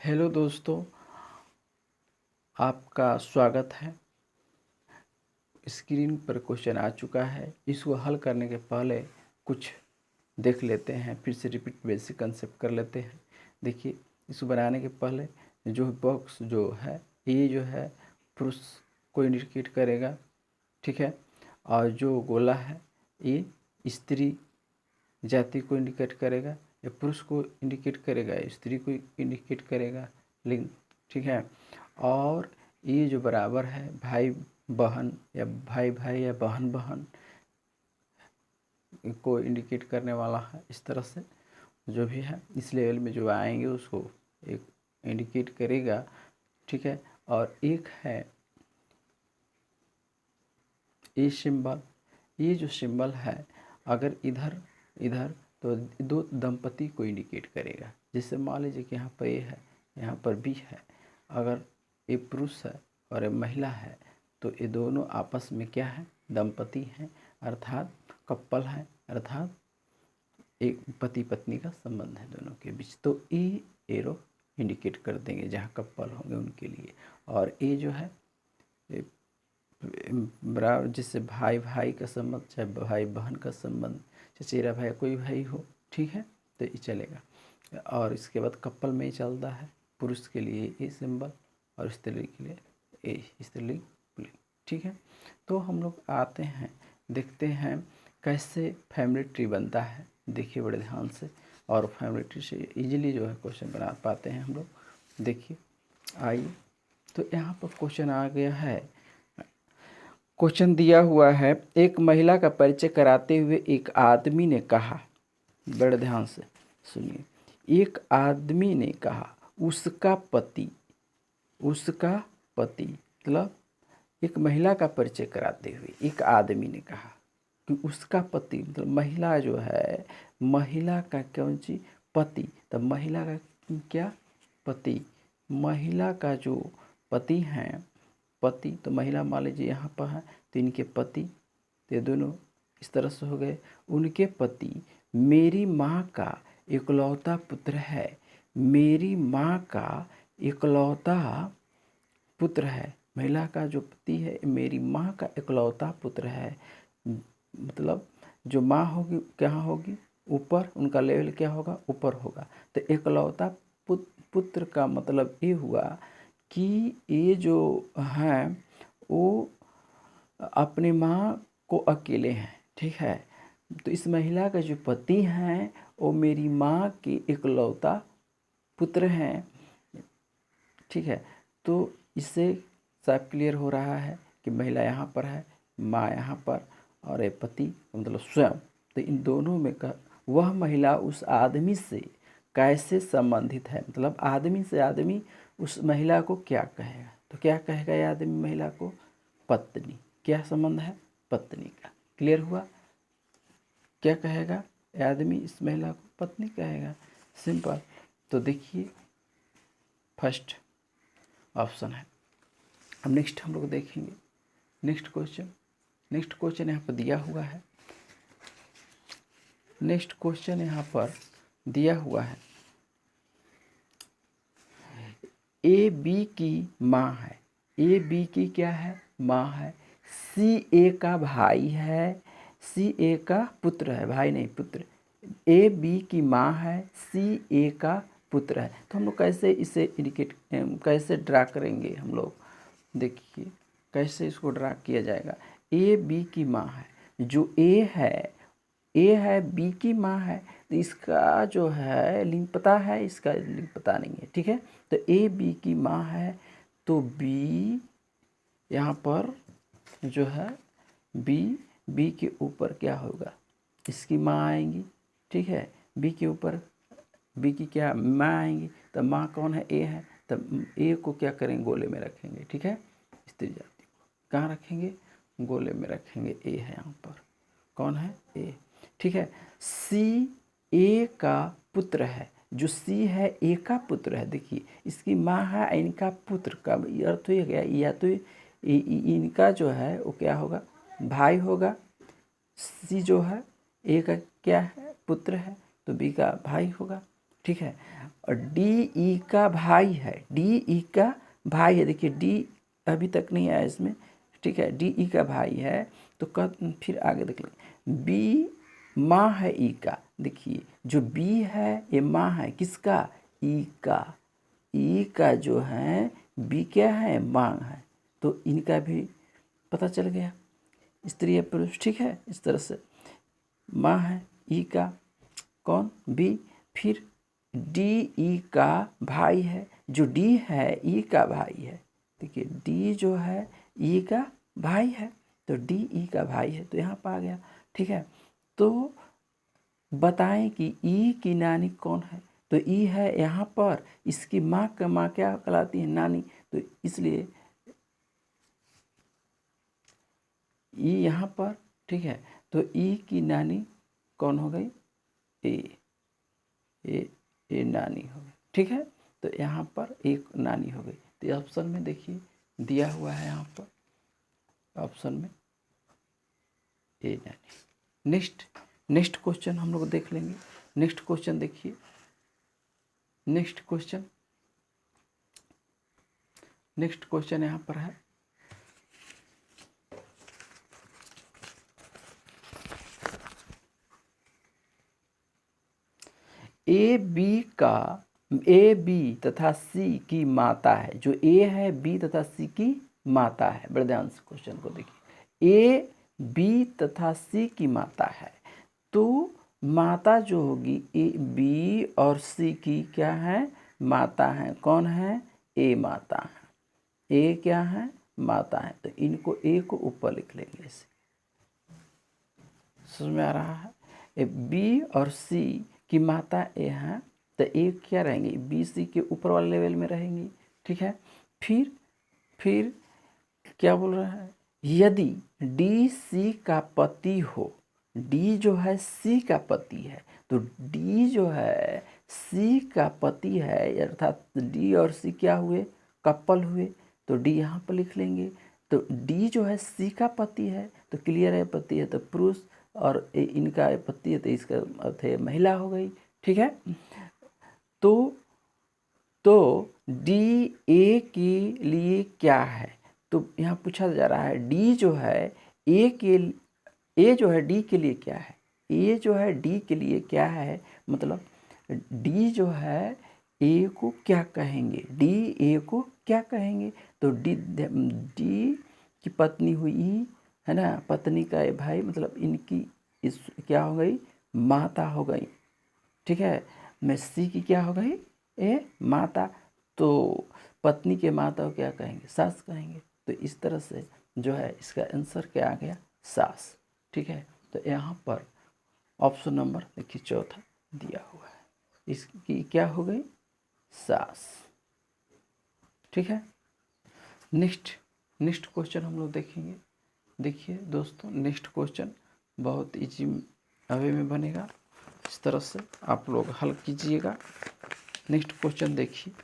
Hello दोस्तों, आपका स्वागत है। स्क्रीन पर क्वेश्चन आ चुका है। इसको हल करने के पहले कुछ देख लेते हैं, फिर से रिपीट बेसिक कंसेप्ट कर लेते हैं। देखिए, इसको बनाने के पहले जो बॉक्स जो है ये जो है पुरुष को इंडिकेट करेगा, ठीक है। और जो गोला है ये स्त्री जाति को इंडिकेट करेगा, या पुरुष को इंडिकेट करेगा, स्त्री को इंडिकेट करेगा, लिंग, ठीक है। और ये जो बराबर है भाई बहन या भाई भाई या बहन बहन को इंडिकेट करने वाला है। इस तरह से जो भी है इस लेवल में जो आएंगे उसको एक इंडिकेट करेगा, ठीक है। और एक है ये सिंबल, ये जो सिंबल है अगर इधर इधर तो दो दंपति को इंडिकेट करेगा। जैसे मान लीजिए कि यहाँ पर ए है, यहाँ पर बी है। अगर ये पुरुष है और ये महिला है तो ये दोनों आपस में क्या है, दंपति हैं, अर्थात कपल है, अर्थात एक पति पत्नी का संबंध है दोनों के बीच। तो ए एरो इंडिकेट कर देंगे जहाँ कपल होंगे उनके लिए। और ये जो है बराबर, जिससे भाई भाई का संबंध, चाहे भाई बहन का संबंध, चचेरा भाई कोई भाई हो, ठीक है, तो ये चलेगा। और इसके बाद कपल में ही चलता है, पुरुष के लिए ए सिंबल और स्त्री के लिए ए, स्त्रीलिंग पुल्लिंग, ठीक है। तो हम लोग आते हैं, देखते हैं कैसे फैमिली ट्री बनता है। देखिए बड़े ध्यान से, और फैमिली ट्री से इजीली जो है क्वेश्चन बना पाते हैं हम लोग। देखिए आइए, तो यहाँ पर क्वेश्चन आ गया है। क्वेश्चन दिया हुआ है, एक महिला का परिचय कराते हुए एक आदमी ने कहा, बड़े ध्यान से सुनिए, एक आदमी ने कहा उसका पति मतलब एक महिला का परिचय कराते हुए एक आदमी ने कहा कि उसका पति मतलब महिला जो है, महिला का कौन सी पति, तो महिला का क्या पति, महिला का जो पति हैं, पति तो महिला मान लीजिए यहाँ पर है तो इनके पति, तो दोनों इस तरह से हो गए। उनके पति मेरी माँ का इकलौता पुत्र है, मेरी माँ का इकलौता पुत्र है। महिला का जो पति है मेरी माँ का इकलौता पुत्र है, मतलब जो माँ होगी क्या होगी, ऊपर, उनका लेवल क्या होगा, ऊपर होगा। तो इकलौता पुत्र का मतलब ये हुआ कि ये जो हैं वो अपनी माँ को अकेले हैं, ठीक है। तो इस महिला का जो पति हैं वो मेरी माँ के इकलौता पुत्र हैं, ठीक है। तो इससे साफ क्लियर हो रहा है कि महिला यहाँ पर है, माँ यहाँ पर, और ये पति मतलब स्वयं। तो इन दोनों में का वह महिला उस आदमी से कैसे संबंधित है, मतलब आदमी से आदमी उस महिला को क्या कहेगा, तो क्या कहेगा ये आदमी महिला को, पत्नी। क्या संबंध है, पत्नी का। क्लियर हुआ, क्या कहेगा ये आदमी इस महिला को, पत्नी कहेगा, सिंपल। तो देखिए फर्स्ट ऑप्शन है। अब नेक्स्ट हम लोग देखेंगे नेक्स्ट क्वेश्चन यहाँ पर दिया हुआ है। नेक्स्ट क्वेश्चन यहाँ पर दिया हुआ है, ए बी की माँ है, ए बी की क्या है, माँ है, सी ए का भाई है, सी ए का पुत्र है, भाई नहीं पुत्र। ए बी की माँ है, सी ए का पुत्र है। तो हम लोग कैसे इसे इंडिकेट, कैसे ड्रा करेंगे हम लोग, देखिए कैसे इसको ड्रा किया जाएगा। ए बी की माँ है, जो ए है बी की माँ है, तो इसका जो है लिंग पता है, इसका लिंग पता नहीं है, ठीक है। तो ए बी की माँ है तो बी यहाँ पर जो है बी के ऊपर क्या होगा, इसकी माँ आएंगी, ठीक है। बी के ऊपर बी की क्या माँ आएंगी, तो माँ कौन है, ए है, तब ए को क्या करेंगे, गोले में रखेंगे, ठीक है। स्त्री जाति को कहाँ रखेंगे, गोले में रखेंगे। ए है यहाँ पर, कौन है, ए, ठीक है। सी ए का पुत्र है, जो सी है ए का पुत्र है। देखिए इसकी माँ है, इनका पुत्र का अर्थ हो गया, या तो इनका जो है वो क्या होगा, भाई होगा। सी जो है ए का क्या है, पुत्र है, तो बी का भाई होगा। ठीक है। और डी ई का भाई है, डी ई का भाई है, देखिए डी अभी तक नहीं आया इसमें, ठीक है, डी ई का भाई है। तो फिर आगे देख लें, बी माँ है ई का, देखिए जो बी है ये माँ है किसका, ई का, ई का जो है बी क्या है, माँ है। तो इनका भी पता चल गया, स्त्री या पुरुष, ठीक है। इस तरह से माँ है ई का, कौन, बी। फिर डी ई का भाई है, जो डी है ई का भाई है, देखिए डी जो है ई का भाई है, तो डी ई का भाई है, तो यहाँ पर आ गया, ठीक है। तो बताएं कि ई की नानी कौन है, तो ई है यहाँ पर, इसकी माँ का माँ क्या कहलाती है, नानी, तो इसलिए ई यहाँ पर, ठीक है। तो ई की नानी कौन हो गई, ए नानी हो गई, ठीक है। तो यहाँ पर एक नानी हो गई, तो ऑप्शन में देखिए दिया हुआ है यहाँ पर, ऑप्शन में ए नानी। नेक्स्ट क्वेश्चन हम लोग देख लेंगे। नेक्स्ट क्वेश्चन देखिए, नेक्स्ट क्वेश्चन यहाँ पर है, ए बी तथा सी की माता है, जो ए है बी तथा सी की माता है, बड़े ध्यान से क्वेश्चन को देखिए, ए बी तथा सी की माता है, तो माता जो होगी ए बी और सी की क्या है, माता है, कौन है, ए माता है, ए क्या है, माता है। तो इनको ए को ऊपर लिख लेंगे, इसे समझ में आ रहा है। ए बी और सी की माता ए है, तो ए क्या रहेंगे, बी सी के ऊपर वाले लेवल में रहेंगी, ठीक है। फिर क्या बोल रहा है, यदि डी सी का पति हो, डी जो है सी का पति है, तो डी जो है सी का पति है, अर्थात डी और सी क्या हुए, कपल हुए, तो डी यहाँ पर लिख लेंगे। तो डी जो है सी का पति है, तो क्लियर है, पति है तो पुरुष, और इनका पति है तो इसका अर्थ है महिला हो गई, ठीक है। तो डी ए के लिए क्या है, तो यहाँ पूछा जा रहा है डी जो है ए जो है डी के लिए क्या है, ए जो है डी के लिए क्या है, मतलब डी जो है ए को क्या कहेंगे, डी ए को क्या कहेंगे, तो डी की पत्नी हुई है ना, पत्नी का भाई, मतलब इनकी इस क्या हो गई, माता हो गई, ठीक है। में सी की क्या हो गई, ए माता, तो पत्नी के माता को क्या कहेंगे, सास कहेंगे। तो इस तरह से जो है इसका आंसर क्या आ गया, सास, ठीक है। तो यहाँ पर ऑप्शन नंबर देखिए चौथा दिया हुआ है, इसकी क्या हो गई, सास, ठीक है। नेक्स्ट क्वेश्चन हम लोग देखेंगे। देखिए दोस्तों, नेक्स्ट क्वेश्चन बहुत इजी वे में बनेगा, इस तरह से आप लोग हल कीजिएगा। नेक्स्ट क्वेश्चन देखिए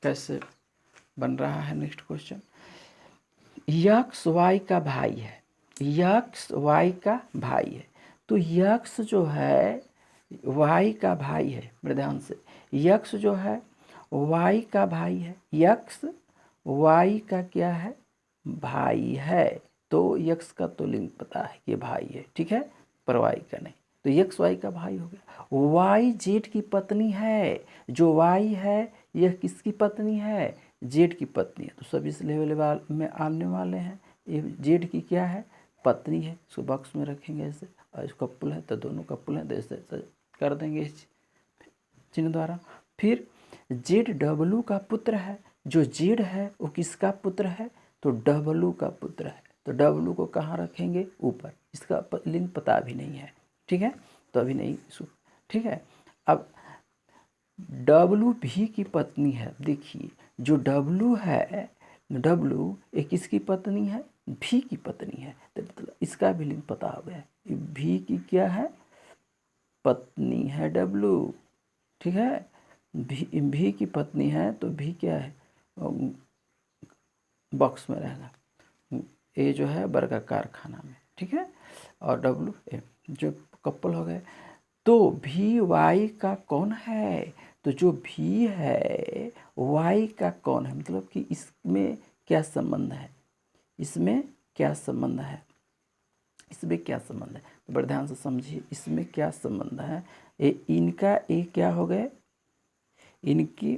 कैसे बन रहा है। नेक्स्ट क्वेश्चन, यक्स वाई का भाई है, यक्स वाई का भाई है, तो यक्स जो है वाई का भाई है, बड़े ध्यान से, यक्स जो है वाई का भाई है, यक्स वाई का क्या है, भाई है, तो यक्स का तो लिंग पता है कि भाई है, ठीक है, पर वाई का नहीं, तो यक्स वाई का भाई हो गया। वाई जेड की पत्नी है, जो वाई है यह किसकी पत्नी है, जेड की पत्नी है, तो सब इस लेवल में आने वाले हैं। ये जेड की क्या है, पत्नी है, इसको बॉक्स में रखेंगे ऐसे, और इसको कपल है तो दोनों कपल हैं, तो ऐसे कर देंगे इस चिन्ह द्वारा। फिर जेड डब्लू का पुत्र है, जो जेड है वो किसका पुत्र है, तो डब्लू का पुत्र है, तो डब्लू को कहाँ रखेंगे, ऊपर, इसका लिंग पता भी नहीं है, ठीक है, तो अभी नहीं, ठीक है। अब डब्लू भी की पत्नी है, देखिए जो डब्लू है, डब्लू एक किसकी पत्नी है, भी की पत्नी है, तो मतलब इसका भी लिंग पता हो गया, भी की क्या है, पत्नी है डब्लू, ठीक है, भी की पत्नी है, तो भी क्या है, बॉक्स में रहेगा, ए जो है वर्गाकार खाना में, ठीक है, और डब्लू ए, जो कपल हो गए। तो भी वाई का कौन है, तो जो भी है वाई का कौन है, मतलब कि इसमें क्या संबंध है, इसमें क्या संबंध है, इसमें क्या संबंध है, तो बड़े ध्यान से समझिए इसमें क्या संबंध है। इनका क्या हो गए, इनके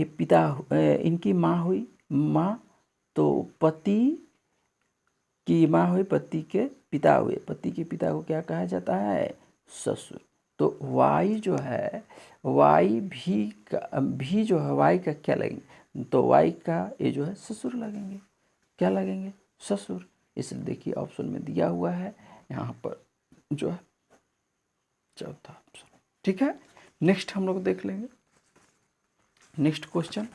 पिता, इनकी माँ हुई माँ, तो पति की माँ हुई, पति के पिता हुए, पति के पिता को क्या कहा जाता है, ससुर। तो वाई जो है, वाई भी जो है वाई का क्या लगेंगे, तो वाई का ये जो है ससुर लगेंगे, क्या लगेंगे, ससुर। इसलिए देखिए ऑप्शन में दिया हुआ है यहाँ पर जो है चौथा ऑप्शन। ठीक है, नेक्स्ट हम लोग देख लेंगे नेक्स्ट क्वेश्चन।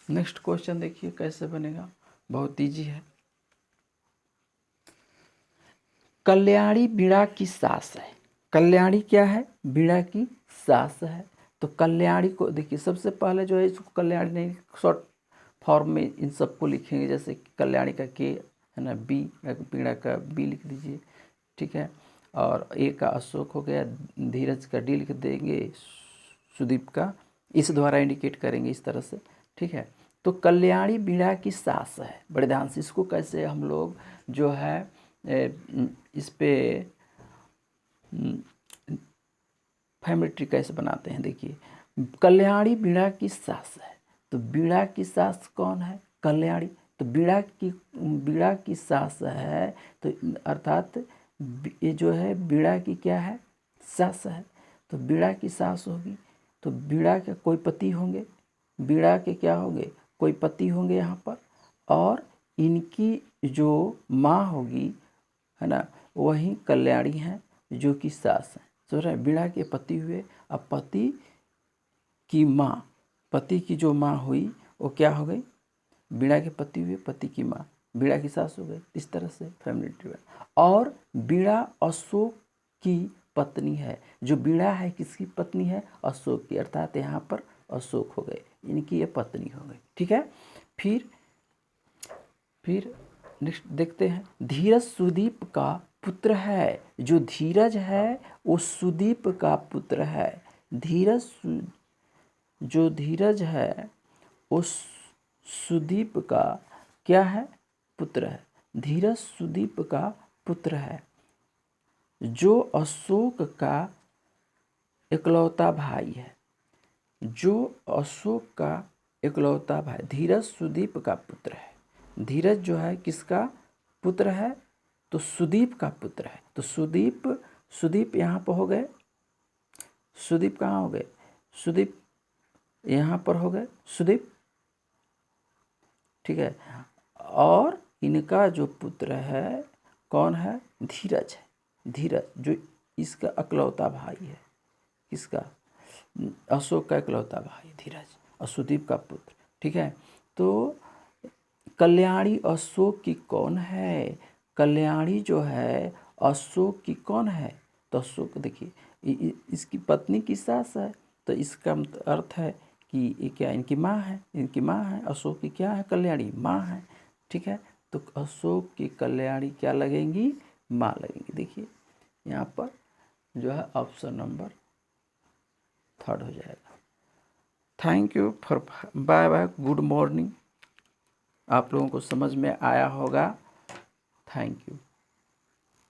नेक्स्ट क्वेश्चन देखिए कैसे बनेगा, बहुत ईजी है। कल्याणी बीड़ा की सास है, कल्याणी क्या है, बीड़ा की सास है। तो कल्याणी को देखिए सबसे पहले जो है इसको कल्याणी नहीं, शॉर्ट फॉर्म में इन सबको लिखेंगे, जैसे कल्याणी का के है ना, बी बीड़ा का बी लिख दीजिए, ठीक है। और ए का अशोक हो गया, धीरज का डी लिख देंगे, सुदीप का इस द्वारा इंडिकेट करेंगे इस तरह से, ठीक है। तो कल्याणी बीड़ा की सास है, बड़े ध्यान से इसको कैसे हम लोग जो है इस पे फैमिली ट्री कैसे बनाते हैं, देखिए कल्याणी बीड़ा की सास है, तो बीड़ा की सास कौन है, कल्याणी। तो बीड़ा की सास है, तो अर्थात ये जो है बीड़ा की क्या है, सास है। तो बीड़ा की सास होगी, तो बीड़ा के कोई पति होंगे, बीड़ा के क्या होंगे, कोई पति होंगे यहाँ पर, और इनकी जो माँ होगी है ना, वही कल्याणी है जो कि सास है। सोच रहे हैं, बीड़ा के पति हुए, अब पति की माँ, पति की जो माँ हुई वो क्या हो गई, बीड़ा के पति हुए, पति की माँ बीड़ा की सास हो गई। इस तरह से फैमिली ट्री। और बीड़ा अशोक की पत्नी है, जो बीड़ा है किसकी पत्नी है, अशोक की, अर्थात यहाँ पर अशोक हो गए, इनकी ये पत्नी हो गई, ठीक है। फिर नेक्स्ट देखते हैं, धीरज सुदीप का पुत्र है, जो धीरज है वो सुदीप का पुत्र है। जो धीरज है वो सुदीप का क्या है, पुत्र है। धीरज सुदीप का पुत्र है, जो अशोक का इकलौता भाई है, जो अशोक का इकलौता भाई। धीरज सुदीप का पुत्र है, धीरज जो है किसका पुत्र है, तो सुदीप का पुत्र है। तो सुदीप यहाँ पर हो गए, सुदीप कहाँ हो गए, सुदीप यहाँ पर हो गए, सुदीप, ठीक है। और इनका जो पुत्र है कौन है, धीरज है, धीरज जो इसका इकलौता भाई है, किसका, अशोक का इकलौता भाई धीरज, और सुदीप का पुत्र, ठीक है। तो कल्याणी अशोक की कौन है, कल्याणी जो है अशोक की कौन है, तो अशोक देखिए इसकी पत्नी की सास है, तो इसका अर्थ है कि ये क्या, इनकी माँ है, इनकी माँ है, अशोक की क्या है, कल्याणी माँ है, ठीक है। तो अशोक की कल्याणी क्या लगेंगी, माँ लगेंगी। देखिए यहाँ पर जो है ऑप्शन नंबर 3 हो जाएगा। Thank you for, bye bye, good morning. आप लोगों को समझ में आया होगा, थैंक यू।